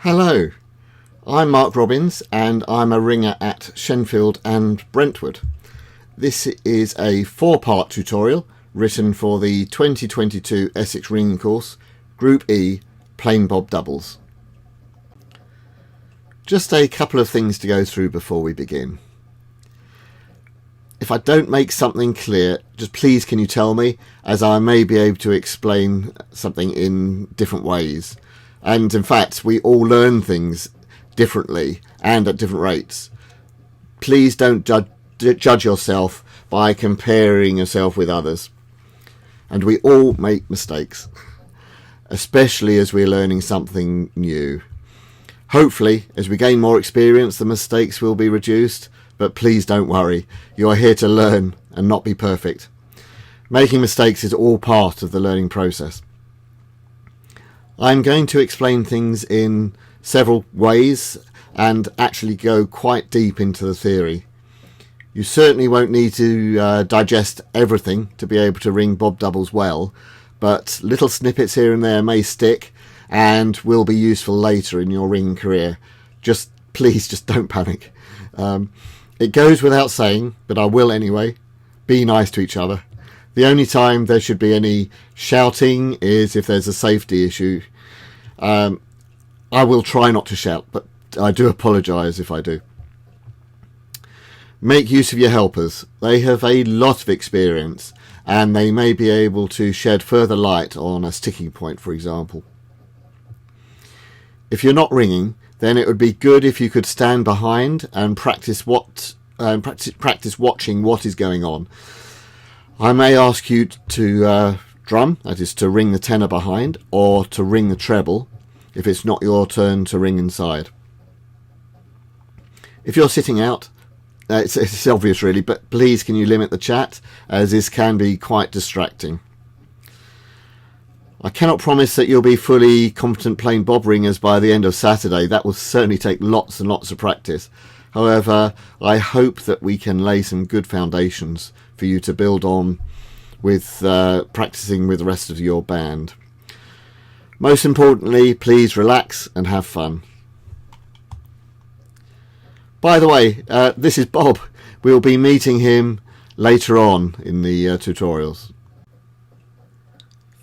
Hello, I'm Mark Robbins and I'm a ringer at Shenfield and Brentwood. This is a 4-part tutorial written for the 2022 Essex Ringing Course, Group E, Plain Bob Doubles. Just a couple of things to go through before we begin. If I don't make something clear, just please can you tell me, as I may be able to explain something in different ways. And in fact, we all learn things differently and at different rates. Please don't judge yourself by comparing yourself with others. And we all make mistakes, especially as we're learning something new. Hopefully, as we gain more experience, the mistakes will be reduced, but please don't worry. You're here to learn and not be perfect. Making mistakes is all part of the learning process. I'm going to explain things in several ways and actually go quite deep into the theory. You certainly won't need to digest everything to be able to ring bob doubles well, but little snippets here and there may stick and will be useful later in your ringing career. Please don't panic. It goes without saying, but I will anyway, be nice to each other. The only time there should be any shouting is if there's a safety issue. I will try not to shout, but I do apologise if I do. Make use of your helpers. They have a lot of experience and they may be able to shed further light on a sticking point, for example. If you're not ringing, then it would be good if you could stand behind and practice watching what is going on. I may ask you to drum, that is to ring the tenor behind, or to ring the treble if it's not your turn to ring inside. If you're sitting out, it's obvious really, but please can you limit the chat, as this can be quite distracting. I cannot promise that you'll be fully competent plain bob ringers by the end of Saturday. That will certainly take lots and lots of practice. However, I hope that we can lay some good foundations for you to build on with practicing with the rest of your band. Most importantly, please relax and have fun. By the way, this is Bob. We'll be meeting him later on in the tutorials.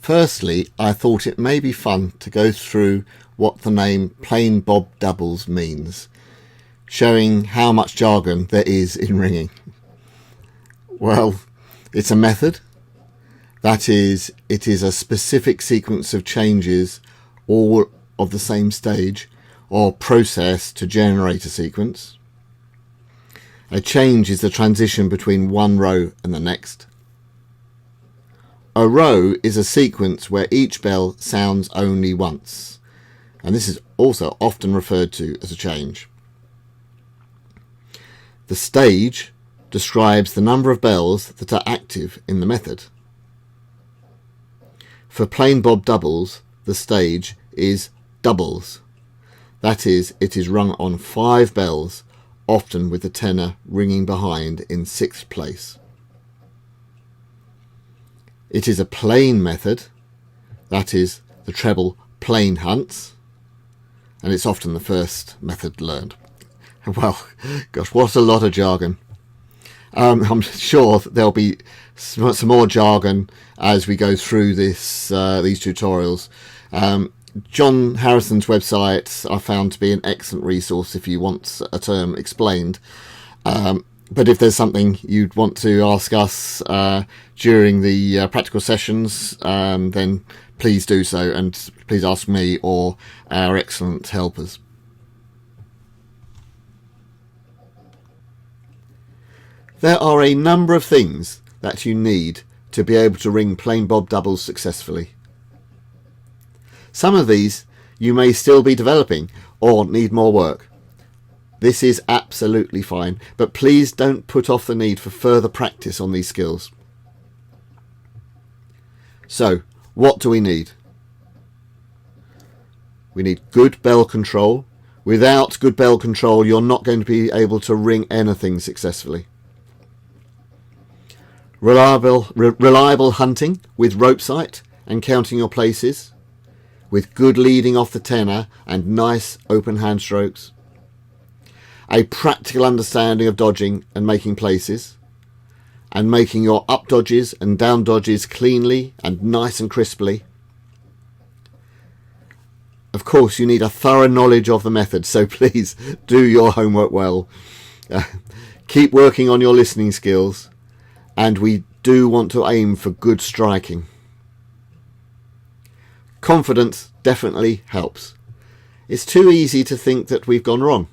Firstly, I thought it may be fun to go through what the name Plain Bob Doubles means, showing how much jargon there is in ringing. Well, it's a method. That is, it is a specific sequence of changes, all of the same stage or process to generate a sequence. A change is the transition between one row and the next. A row is a sequence where each bell sounds only once, and this is also often referred to as a change. The stage describes the number of bells that are active in the method. For plain bob doubles, the stage is doubles. That is, it is rung on 5 bells, often with the tenor ringing behind in 6th place. It is a plain method, that is, the treble plain hunts, and it's often the first method learned. Well, gosh, what a lot of jargon. I'm sure there'll be some more jargon as we go through these tutorials. John Harrison's website I found to be an excellent resource if you want a term explained. But if there's something you'd want to ask us during the practical sessions, then please do so, and please ask me or our excellent helpers. There are a number of things that you need to be able to ring plain bob doubles successfully. Some of these you may still be developing or need more work. This is absolutely fine, but please don't put off the need for further practice on these skills. So, what do we need? We need good bell control. Without good bell control, you're not going to be able to ring anything successfully. Reliable hunting with rope sight and counting your places. with good leading off the tenor and nice open hand strokes, a practical understanding of dodging and making places, and making your up dodges and down dodges cleanly and nice and crisply. Of course, you need a thorough knowledge of the method, so please do your homework well. Keep working on your listening skills, and we do want to aim for good striking. Confidence definitely helps. It's too easy to think that we've gone wrong.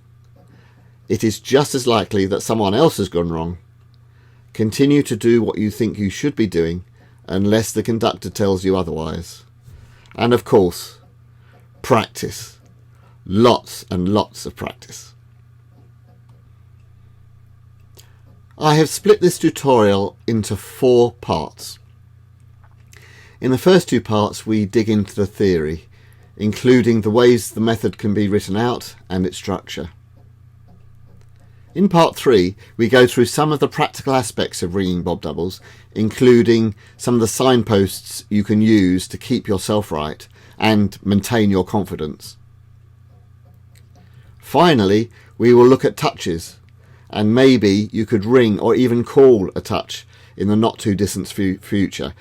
It is just as likely that someone else has gone wrong. Continue to do what you think you should be doing, unless the conductor tells you otherwise. And of course, practice. Lots and lots of practice. I have split this tutorial into 4 parts. In the first 2 parts we dig into the theory, including the ways the method can be written out and its structure. In part 3 we go through some of the practical aspects of ringing bob doubles, including some of the signposts you can use to keep yourself right and maintain your confidence. Finally, we will look at touches, and maybe you could ring or even call a touch in the not too distant future.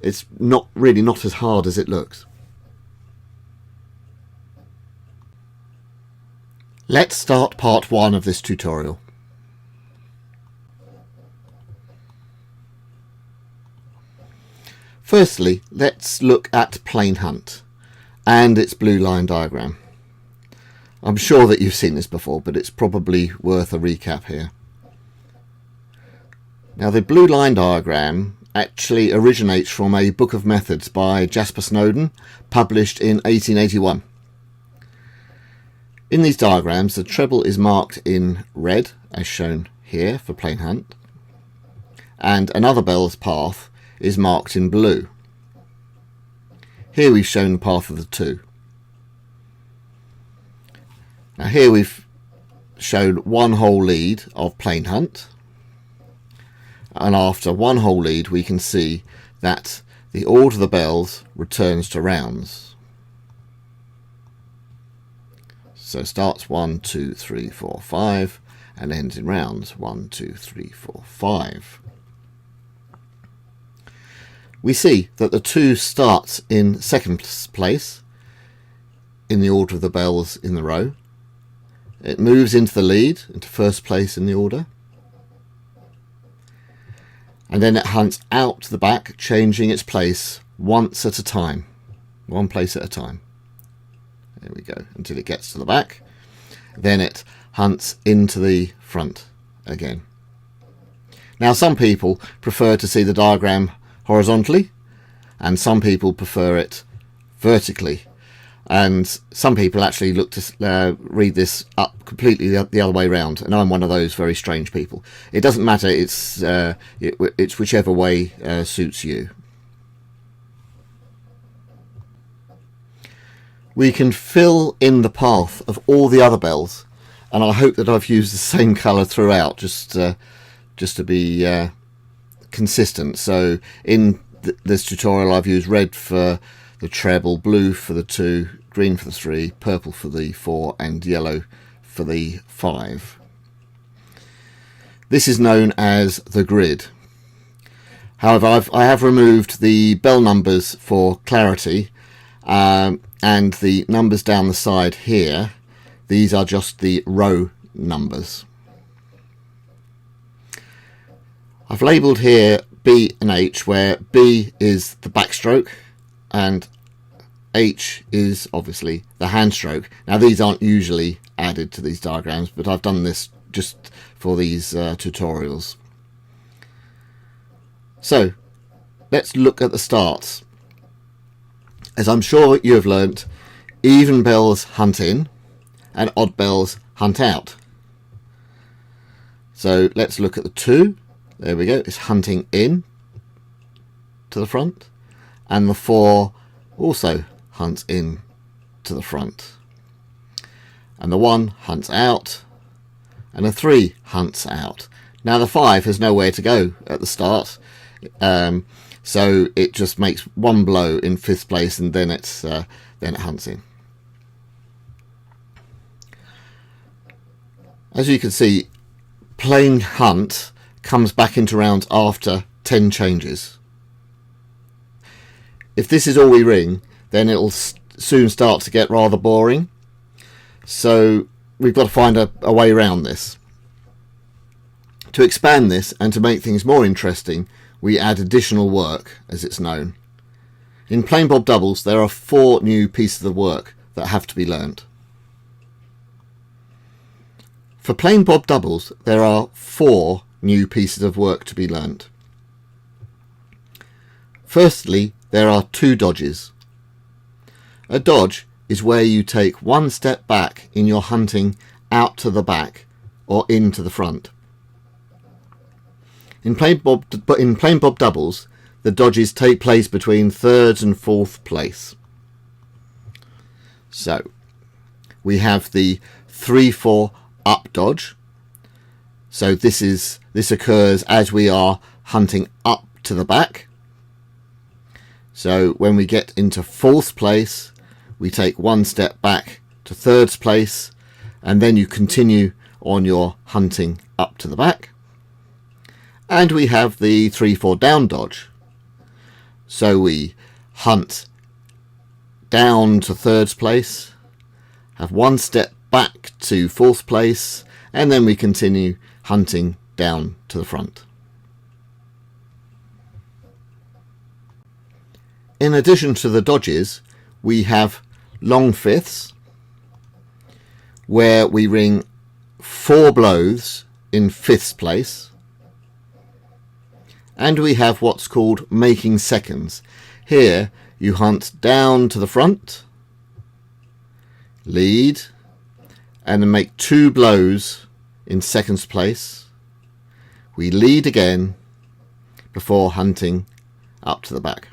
It's not as hard as it looks. Let's start part 1 of this tutorial. Firstly, let's look at plain hunt and its blue line diagram. I'm sure that you've seen this before, but it's probably worth a recap here. Now, the blue line diagram actually originates from a book of methods by Jasper Snowden, published in 1881. In these diagrams, the treble is marked in red, as shown here for plain hunt, and another bell's path is marked in blue. Here we've shown the path of the 2. Now here we've shown 1 whole lead of plain hunt, and after 1 whole lead we can see that the order of the bells returns to rounds. So it starts 1, 2, 3, 4, 5 and ends in rounds 1, 2, 3, 4, 5. We see that the 2 starts in second place in the order of the bells in the row. It moves into the lead, into first place in the order. And then it hunts out to the back, changing its place once at a time. 1 place at a time. There we go, until it gets to the back. Then it hunts into the front again. Now, some people prefer to see the diagram horizontally, and some people prefer it vertically. And some people actually look to read this up completely the other way around, and I'm one of those very strange people. It doesn't matter, it's whichever way suits you. We can fill in the path of all the other bells, and I hope that I've used the same colour throughout, just to be consistent. So in this tutorial I've used red for the treble, blue for the 2, green for the 3, purple for the 4 and yellow for the 5. This is known as the grid. However, I have removed the bell numbers for clarity, and the numbers down the side here, these are just the row numbers. I've labelled here B and H, where B is the backstroke and H is obviously the hand stroke. Now, these aren't usually added to these diagrams, but I've done this just for these tutorials. So let's look at the starts. As I'm sure you have learnt, even bells hunt in and odd bells hunt out. So let's look at the 2. There we go, it's hunting in to the front, and the 4 also hunts in to the front, and the 1 hunts out, and the 3 hunts out. Now the 5 has nowhere to go at the start, so it just makes 1 blow in 5th place, and then then it hunts in. As you can see, plain hunt comes back into rounds after 10 changes. If this is all we ring, then it'll soon start to get rather boring. So we've got to find a way around this. To expand this and to make things more interesting, we add additional work, as it's known. In Plain Bob Doubles, there are 4 new pieces of work that have to be learnt. For Plain Bob Doubles, there are 4 new pieces of work to be learnt. Firstly, there are 2 dodges. A dodge is where you take 1 step back in your hunting out to the back or into the front. In Plain Bob Doubles, the dodges take place between 3rd and 4th place. So, we have the 3-4 up dodge. So this occurs as we are hunting up to the back. So when we get into 4th place, we take 1 step back to 3rd place, and then you continue on your hunting up to the back. And we have the 3-4 down dodge. So we hunt down to 3rd place, have 1 step back to 4th place, and then we continue hunting down to the front. In addition to the dodges, we have long fifths, where we ring 4 blows in 5th place, and we have what's called making seconds. Here you hunt down to the front, lead, and then make 2 blows in 2nd place. We lead again before hunting up to the back.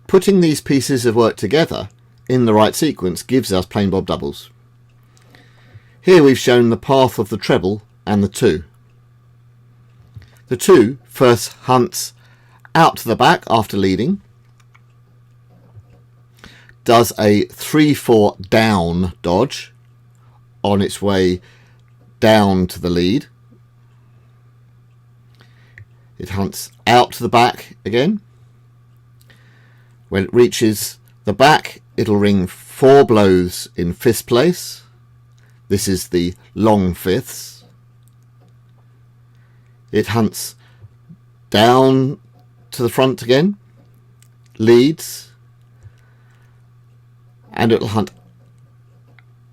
Putting these pieces of work together in the right sequence gives us Plain Bob Doubles. Here we've shown the path of the treble and the 2. The 2 first hunts out to the back after leading, does a 3-4 down dodge on its way down to the lead. It hunts out to the back again. When it reaches the back, it'll ring 4 blows in 5th place. This is the long fifths. It hunts down to the front again, leads, and it'll hunt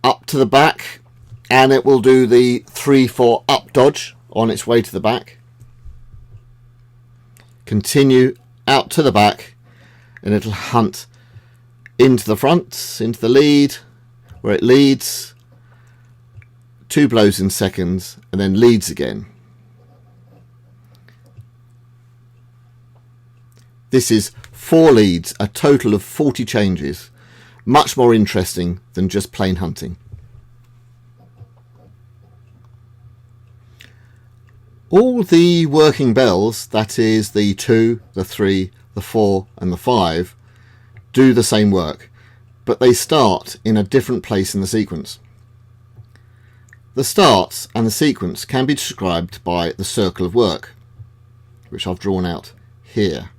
up to the back, and it will do the 3-4 up dodge on its way to the back. Continue out to the back, and it'll hunt into the front, into the lead, where it leads, 2 blows in seconds, and then leads again. This is 4 leads, a total of 40 changes. Much more interesting than just plain hunting. All the working bells, that is the 2, the 3, the 4 and the 5, do the same work, but they start in a different place in the sequence. The starts and the sequence can be described by the circle of work, which I've drawn out here.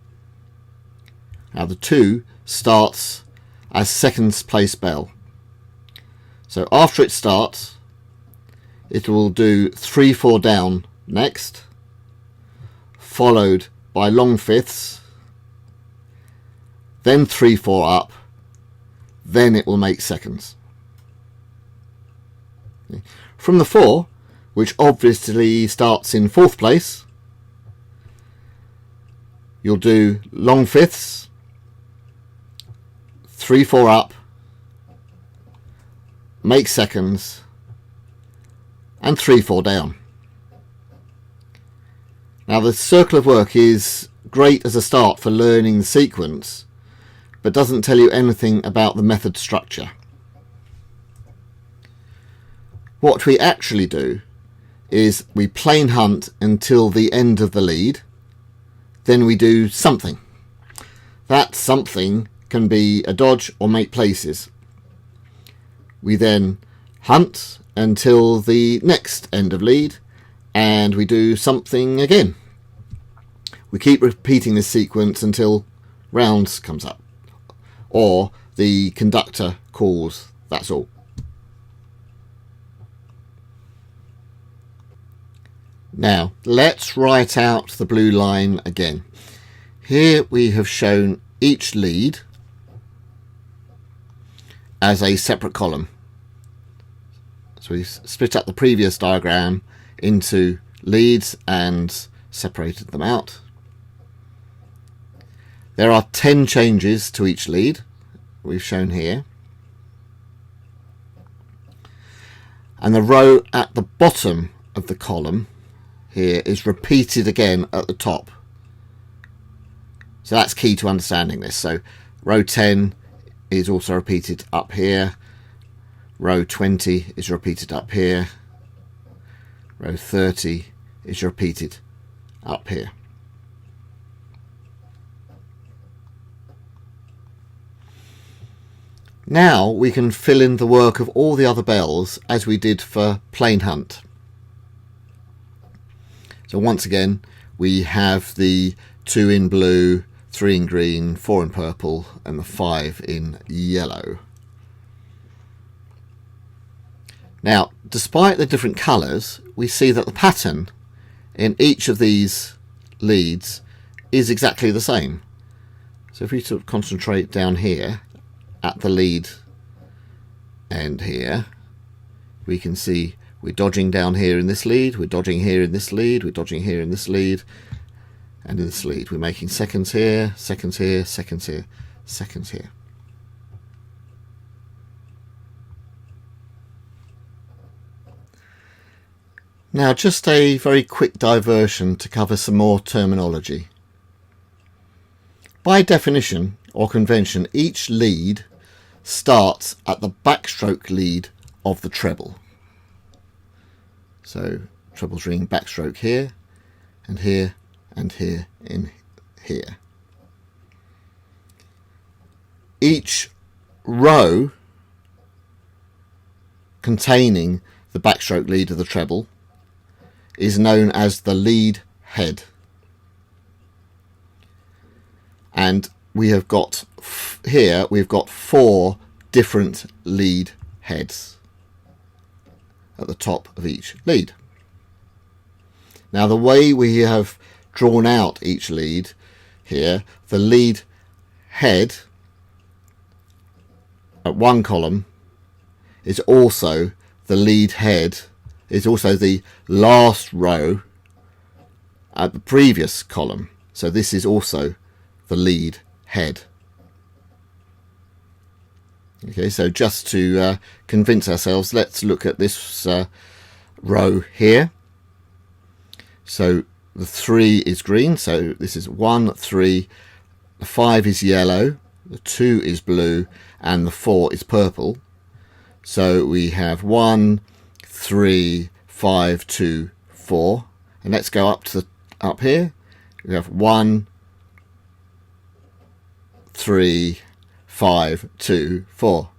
Now the 2 starts as 2nd place bell. So after it starts, it will do 3-4 down next, followed by long fifths, then 3-4 up, then it will make seconds. From the 4, which obviously starts in 4th place, you'll do long fifths, 3-4 up, make seconds, and 3-4 down. Now the circle of work is great as a start for learning the sequence, but doesn't tell you anything about the method structure. What we actually do is we plain hunt until the end of the lead, then we do something. That something can be a dodge or make places. We then hunt until the next end of lead, and we do something again. We keep repeating this sequence until rounds comes up, or the conductor calls, that's all. Now let's write out the blue line again. Here we have shown each lead as a separate column. So we split up the previous diagram into leads and separated them out. There are 10 changes to each lead, we've shown here. And the row at the bottom of the column here is repeated again at the top. So that's key to understanding this. So row 10 is also repeated up here. Row 20 is repeated up here. Row 30 is repeated up here. Now we can fill in the work of all the other bells as we did for plain hunt. So once again we have the 2 in blue, 3 in green, 4 in purple and the 5 in yellow. Now despite the different colours, we see that the pattern in each of these leads is exactly the same. So if we sort of concentrate down here at the lead end here, we can see we're dodging down here in this lead, we're dodging here in this lead, we're dodging here in this lead, and in this lead we're making seconds here, seconds here, seconds here, seconds here. Now just a very quick diversion to cover some more terminology. By definition or convention, each lead starts at the backstroke lead of the treble. So treble's ringing backstroke here and here and here in here. Each row containing the backstroke lead of the treble is known as the lead head. And we have got here, we've got 4 different lead heads at the top of each lead. Now the way we have drawn out each lead here, the lead head at one column is also the lead head, is also the last row at the previous column. So this is also the lead head. Okay, so just to convince ourselves, let's look at this row here. So the 3 is green, so this is 1, 3, the 5 is yellow, the 2 is blue, and the 4 is purple. So we have 1, 3, 5, 2, 4, and let's go up here. We have 1, 3, 5, 2, 4.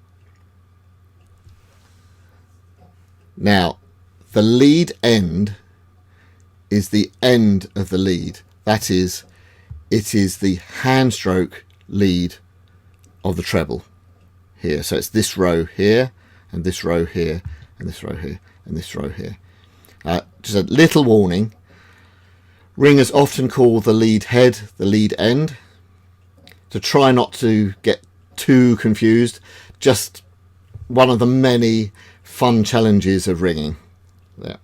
Now the lead end is the end of the lead. That is, it is the hand stroke lead of the treble here. So it's this row here and this row here and this row here and this row here. Just a little warning, ringers often call the lead head the lead end. To try not to get too confused, just one of the many fun challenges of ringing. There.